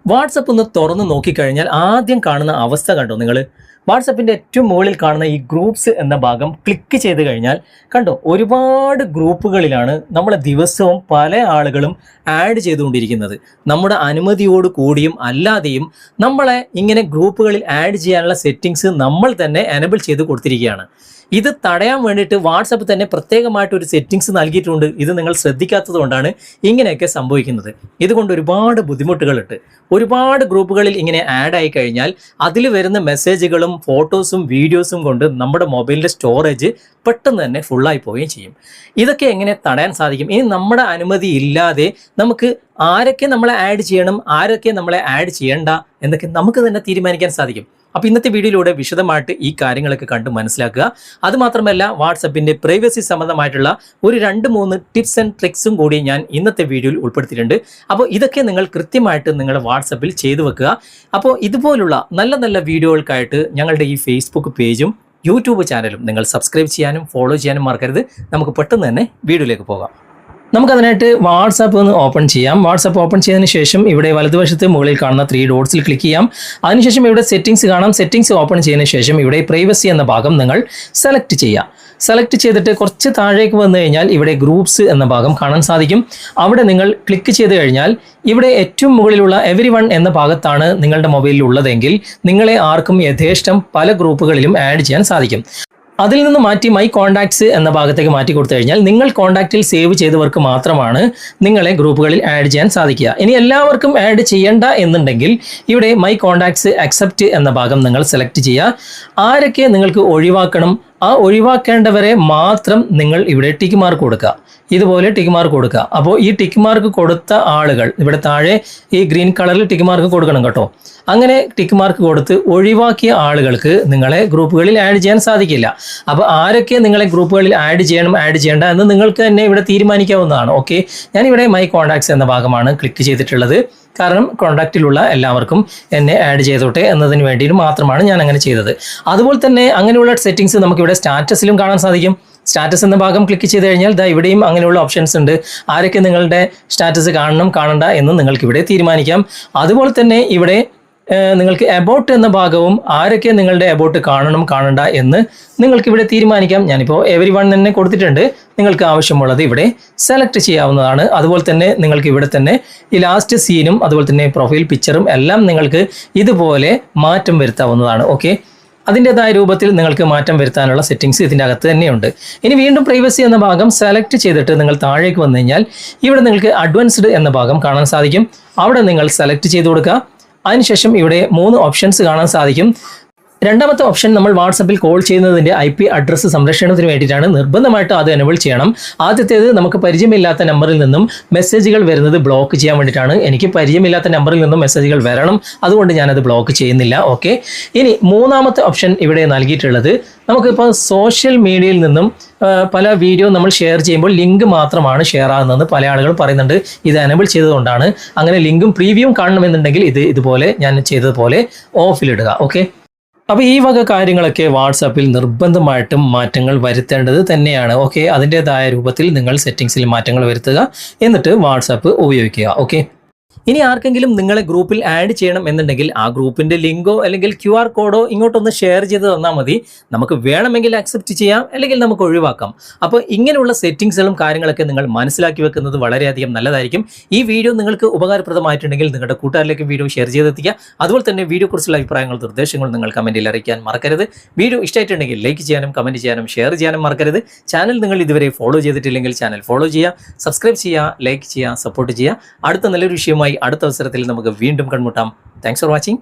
WhatsApp ഒന്ന് തുറന്ന് നോക്കിക്കഴിഞ്ഞാൽ ആദ്യം കാണുന്ന അവസ്ഥ കണ്ടോ നിങ്ങൾ? വാട്സപ്പിൻ്റെ ഏറ്റവും മുകളിൽ കാണുന്ന ഈ ഗ്രൂപ്പ്സ് എന്ന ഭാഗം ക്ലിക്ക് ചെയ്ത് കഴിഞ്ഞാൽ കണ്ടോ, ഒരുപാട് ഗ്രൂപ്പുകളിലാണ് നമ്മളെ ദിവസവും പല ആളുകളും ആഡ് ചെയ്തുകൊണ്ടിരിക്കുന്നത്. നമ്മുടെ അനുമതിയോട് കൂടിയും അല്ലാതെയും നമ്മളെ ഇങ്ങനെ ഗ്രൂപ്പുകളിൽ ആഡ് ചെയ്യാനുള്ള സെറ്റിങ്സ് നമ്മൾ തന്നെ എനേബിൾ ചെയ്ത് കൊടുത്തിരിക്കുകയാണ്. ഇത് തടയാൻ വേണ്ടിയിട്ട് വാട്സപ്പ് തന്നെ പ്രത്യേകമായിട്ട് ഒരു സെറ്റിങ്സ് നൽകിയിട്ടുണ്ട്. ഇത് നിങ്ങൾ ശ്രദ്ധിക്കാത്തത് കൊണ്ടാണ് ഇങ്ങനെയൊക്കെ സംഭവിക്കുന്നത്. ഇതുകൊണ്ട് ഒരുപാട് ബുദ്ധിമുട്ടുകളുണ്ട്. ഒരുപാട് ഗ്രൂപ്പുകളിൽ ഇങ്ങനെ ആഡ് ആയി കഴിഞ്ഞാൽ അതിൽ വരുന്ന മെസ്സേജുകളും ഫോട്ടോസും വീഡിയോസും കൊണ്ട് നമ്മുടെ മൊബൈലിൻ്റെ സ്റ്റോറേജ് പെട്ടെന്ന് തന്നെ ഫുള്ളായി പോവുകയും ചെയ്യും. ഇതൊക്കെ എങ്ങനെ തടയാൻ സാധിക്കും? ഇനി നമ്മുടെ അനുമതി ഇല്ലാതെ നമുക്ക് ആരൊക്കെ നമ്മളെ ആഡ് ചെയ്യണം, ആരൊക്കെ നമ്മളെ ആഡ് ചെയ്യണ്ട എന്നൊക്കെ നമുക്ക് തന്നെ തീരുമാനിക്കാൻ സാധിക്കും. അപ്പോൾ ഇന്നത്തെ വീഡിയോയിലൂടെ വിശദമായിട്ട് ഈ കാര്യങ്ങളൊക്കെ കണ്ട് മനസ്സിലാക്കുക. അതുമാത്രമല്ല വാട്സപ്പിൻ്റെ പ്രൈവസി സംബന്ധമായിട്ടുള്ള ഒരു 2-3 ടിപ്സ് ആൻഡ് ട്രിക്സും കൂടി ഞാൻ ഇന്നത്തെ വീഡിയോയിൽ ഉൾപ്പെടുത്തിയിട്ടുണ്ട്. അപ്പോൾ ഇതൊക്കെ നിങ്ങൾ കൃത്യമായിട്ട് നിങ്ങളുടെ വാട്സപ്പിൽ ചെയ്തു വെക്കുക. അപ്പോൾ ഇതുപോലുള്ള നല്ല നല്ല വീഡിയോകൾക്കായിട്ട് ഞങ്ങളുടെ ഈ ഫേസ്ബുക്ക് പേജും യൂട്യൂബ് ചാനലും നിങ്ങൾ സബ്സ്ക്രൈബ് ചെയ്യാനും ഫോളോ ചെയ്യാനും മറക്കരുത്. നമുക്ക് പെട്ടെന്ന് തന്നെ വീഡിയോയിലേക്ക് പോകാം. നമുക്കതിനായിട്ട് വാട്സാപ്പ് ഒന്ന് ഓപ്പൺ ചെയ്യാം. വാട്സാപ്പ് ഓപ്പൺ ചെയ്തതിന് ശേഷം ഇവിടെ വലതുവശത്ത് മുകളിൽ കാണുന്ന 3 ഡോട്ട്സിൽ ക്ലിക്ക് ചെയ്യാം. അതിനുശേഷം ഇവിടെ സെറ്റിങ്സ് കാണാം. സെറ്റിങ്സ് ഓപ്പൺ ചെയ്തതിന് ശേഷം ഇവിടെ പ്രൈവസി എന്ന ഭാഗം നിങ്ങൾ സെലക്ട് ചെയ്യുക. സെലക്ട് ചെയ്തിട്ട് കുറച്ച് താഴേക്ക് വന്നു കഴിഞ്ഞാൽ ഇവിടെ ഗ്രൂപ്പ്സ് എന്ന ഭാഗം കാണാൻ സാധിക്കും. അവിടെ നിങ്ങൾ ക്ലിക്ക് ചെയ്ത് കഴിഞ്ഞാൽ ഇവിടെ ഏറ്റവും മുകളിലുള്ള എവരിവൺ എന്ന ഭാഗത്താണ് നിങ്ങളുടെ മൊബൈലിൽ ഉള്ളതെങ്കിൽ നിങ്ങളെ ആർക്കും യഥേഷ്ടം പല ഗ്രൂപ്പുകളിലും ആഡ് ചെയ്യാൻ സാധിക്കും. അതിൽ നിന്ന് മാറ്റി മൈ കോൺടാക്ട്സ് എന്ന ഭാഗത്തേക്ക് മാറ്റി കൊടുത്തു കഴിഞ്ഞാൽ നിങ്ങൾ കോൺടാക്റ്റിൽ സേവ് ചെയ്തവർക്ക് മാത്രമാണ് നിങ്ങളെ ഗ്രൂപ്പുകളിൽ ആഡ് ചെയ്യാൻ സാധിക്കുക. ഇനി എല്ലാവർക്കും ആഡ് ചെയ്യേണ്ട എന്നുണ്ടെങ്കിൽ ഇവിടെ മൈ കോൺടാക്ട്സ് അക്സെപ്റ്റ് എന്ന ഭാഗം നിങ്ങൾ സെലക്ട് ചെയ്യുക. ആരൊക്കെ നിങ്ങൾക്ക് ഒഴിവാക്കണം, ആ ഒഴിവാക്കേണ്ടവരെ മാത്രം നിങ്ങൾ ഇവിടെ ടിക്ക് മാർക്ക് കൊടുക്കുക. ഇതുപോലെ ടിക്ക് മാർക്ക് കൊടുക്കുക. അപ്പോൾ ഈ ടിക്ക് മാർക്ക് കൊടുത്ത ആളുകൾ ഇവിടെ താഴെ ഈ ഗ്രീൻ കളറിൽ ടിക്ക് മാർക്ക് കൊടുക്കണം കേട്ടോ. അങ്ങനെ ടിക്ക് മാർക്ക് കൊടുത്ത് ഒഴിവാക്കിയ ആളുകൾക്ക് നിങ്ങളെ ഗ്രൂപ്പുകളിൽ ആഡ് ചെയ്യാൻ സാധിക്കില്ല. അപ്പോൾ ആരൊക്കെ നിങ്ങളെ ഗ്രൂപ്പുകളിൽ ആഡ് ചെയ്യണം, ആഡ് ചെയ്യേണ്ട എന്ന് നിങ്ങൾക്ക് തന്നെ ഇവിടെ തീരുമാനിക്കാവുന്നതാണ്. ഓക്കെ, ഞാനിവിടെ മൈ കോൺടാക്ട്സ് എന്ന ഭാഗമാണ് ക്ലിക്ക് ചെയ്തിട്ടുള്ളത്. കാരണം കോൺടാക്റ്റിലുള്ള എല്ലാവർക്കും എന്നെ ആഡ് ചെയ്തോട്ടെ എന്നതിന് വേണ്ടിയിട്ട് മാത്രമാണ് ഞാൻ അങ്ങനെ ചെയ്തത്. അതുപോലെ തന്നെ അങ്ങനെയുള്ള സെറ്റിങ്സ് നമുക്കിവിടെ സ്റ്റാറ്റസിലും കാണാൻ സാധിക്കും. സ്റ്റാറ്റസ് എന്ന ഭാഗം ക്ലിക്ക് ചെയ്ത് കഴിഞ്ഞാൽ ഇവിടെയും അങ്ങനെയുള്ള ഓപ്ഷൻസ് ഉണ്ട്. ആരൊക്കെ നിങ്ങളുടെ സ്റ്റാറ്റസ് കാണണം കാണണ്ട എന്ന് നിങ്ങൾക്ക് ഇവിടെ തീരുമാനിക്കാം. അതുപോലെ തന്നെ ഇവിടെ നിങ്ങൾക്ക് എബൌട്ട് എന്ന ഭാഗവും ആരൊക്കെ നിങ്ങളുടെ എബൌട്ട് കാണണം കാണണ്ട എന്ന് നിങ്ങൾക്ക് ഇവിടെ തീരുമാനിക്കാം. ഞാനിപ്പോൾ എവരിവൺ തന്നെ കൊടുത്തിട്ടുണ്ട്. നിങ്ങൾക്ക് ആവശ്യമുള്ളത് ഇവിടെ സെലക്ട് ചെയ്യാവുന്നതാണ്. അതുപോലെ തന്നെ നിങ്ങൾക്ക് ഇവിടെ തന്നെ ഈ ലാസ്റ്റ് സീനും അതുപോലെ തന്നെ പ്രൊഫൈൽ പിക്ചറും എല്ലാം നിങ്ങൾക്ക് ഇതുപോലെ മാറ്റം വരുത്താവുന്നതാണ്. ഓക്കെ, അതിൻ്റെതായ രൂപത്തിൽ നിങ്ങൾക്ക് മാറ്റം വരുത്താനുള്ള സെറ്റിങ്സ് ഇതിൻ്റെ അകത്ത് തന്നെയുണ്ട്. ഇനി വീണ്ടും പ്രൈവസി എന്ന ഭാഗം സെലക്ട് ചെയ്തിട്ട് നിങ്ങൾ താഴേക്ക് വന്നു കഴിഞ്ഞാൽ ഇവിടെ നിങ്ങൾക്ക് അഡ്വാൻസ്ഡ് എന്ന ഭാഗം കാണാൻ സാധിക്കും. അവിടെ നിങ്ങൾ സെലക്ട് ചെയ്ത് കൊടുക്കുക. അതിനുശേഷം ഇവിടെ 3 ഓപ്ഷൻസ് കാണാൻ സാധിക്കും. രണ്ടാമത്തെ ഓപ്ഷൻ നമ്മൾ വാട്സപ്പിൽ കോൾ ചെയ്യുന്നതിൻ്റെ IP അഡ്രസ്സ് സംരക്ഷണത്തിന് വേണ്ടിയിട്ടാണ്. നിർബന്ധമായിട്ട് അത് എനേബിൾ ചെയ്യണം. ആദ്യത്തേത് നമുക്ക് പരിചയമില്ലാത്ത നമ്പറിൽ നിന്നും മെസ്സേജുകൾ വരുന്നത് ബ്ലോക്ക് ചെയ്യാൻ വേണ്ടിയിട്ടാണ്. എനിക്ക് പരിചയമില്ലാത്ത നമ്പറിൽ നിന്നും മെസ്സേജുകൾ വരണം, അതുകൊണ്ട് ഞാനത് ബ്ലോക്ക് ചെയ്യുന്നില്ല. ഓക്കെ, ഇനി മൂന്നാമത്തെ ഓപ്ഷൻ ഇവിടെ നൽകിയിട്ടുള്ളത് നമുക്കിപ്പോൾ സോഷ്യൽ മീഡിയയിൽ നിന്നും പല വീഡിയോ നമ്മൾ ഷെയർ ചെയ്യുമ്പോൾ ലിങ്ക് മാത്രമാണ് ഷെയർ ആകുന്നതെന്ന് പല ആളുകൾ പറയുന്നുണ്ട്. ഇത് എനേബിൾ ചെയ്തതുകൊണ്ടാണ്. അങ്ങനെ ലിങ്കും പ്രീവ്യൂവും കാണണമെന്നുണ്ടെങ്കിൽ ഇതുപോലെ ഞാൻ ചെയ്തതുപോലെ ഓഫിലിടുക. ഓക്കെ, അപ്പോൾ ഈ വക കാര്യങ്ങളൊക്കെ വാട്സാപ്പിൽ നിർബന്ധമായിട്ടും മാറ്റങ്ങൾ വരുത്തേണ്ടത് തന്നെയാണ്. ഓക്കെ, അതിൻ്റെതായ രൂപത്തിൽ നിങ്ങൾ സെറ്റിങ്സിൽ മാറ്റങ്ങൾ വരുത്തുക, എന്നിട്ട് വാട്സാപ്പ് ഉപയോഗിക്കുക. ഓക്കെ, ഇനി ആർക്കെങ്കിലും നിങ്ങളെ ഗ്രൂപ്പിൽ ആഡ് ചെയ്യണം എന്നുണ്ടെങ്കിൽ ആ ഗ്രൂപ്പിൻ്റെ ലിങ്കോ അല്ലെങ്കിൽ QR കോഡോ ഇങ്ങോട്ടൊന്ന് ഷെയർ ചെയ്ത് തന്നാൽ മതി. നമുക്ക് വേണമെങ്കിൽ അക്സെപ്റ്റ് ചെയ്യാം, അല്ലെങ്കിൽ നമുക്ക് ഒഴിവാക്കാം. അപ്പോൾ ഇങ്ങനെയുള്ള സെറ്റിങ്സുകളും കാര്യങ്ങളൊക്കെ നിങ്ങൾ മനസ്സിലാക്കി വെക്കുന്നത് വളരെയധികം നല്ലതായിരിക്കും. ഈ വീഡിയോ നിങ്ങൾക്ക് ഉപകാരപ്രദമായിട്ടുണ്ടെങ്കിൽ നിങ്ങളുടെ കൂട്ടുകാരിലേക്ക് വീഡിയോ ഷെയർ ചെയ്തെത്തിക്കുക. അതുപോലെ തന്നെ വീഡിയോയെക്കുറിച്ചുള്ള അഭിപ്രായങ്ങളും നിർദ്ദേശങ്ങളും നിങ്ങൾ കമൻറ്റിൽ അറിയിക്കാൻ മറക്കരുത്. വീഡിയോ ഇഷ്ടമായിട്ടുണ്ടെങ്കിൽ ലൈക്ക് ചെയ്യാനും കമൻറ്റ് ചെയ്യാനും ഷെയർ ചെയ്യാനും മറക്കരുത്. ചാനൽ നിങ്ങൾ ഇതുവരെ ഫോളോ ചെയ്തിട്ടില്ലെങ്കിൽ ചാനൽ ഫോളോ ചെയ്യുക, സബ്സ്ക്രൈബ് ചെയ്യുക, ലൈക്ക് ചെയ്യുക, സപ്പോർട്ട് ചെയ്യുക. അടുത്ത നല്ലൊരു വിഷയമായി അടുത്ത അവസരത്തിൽ നമുക്ക് വീണ്ടും കണ്ടുമുട്ടാം. Thanks for watching.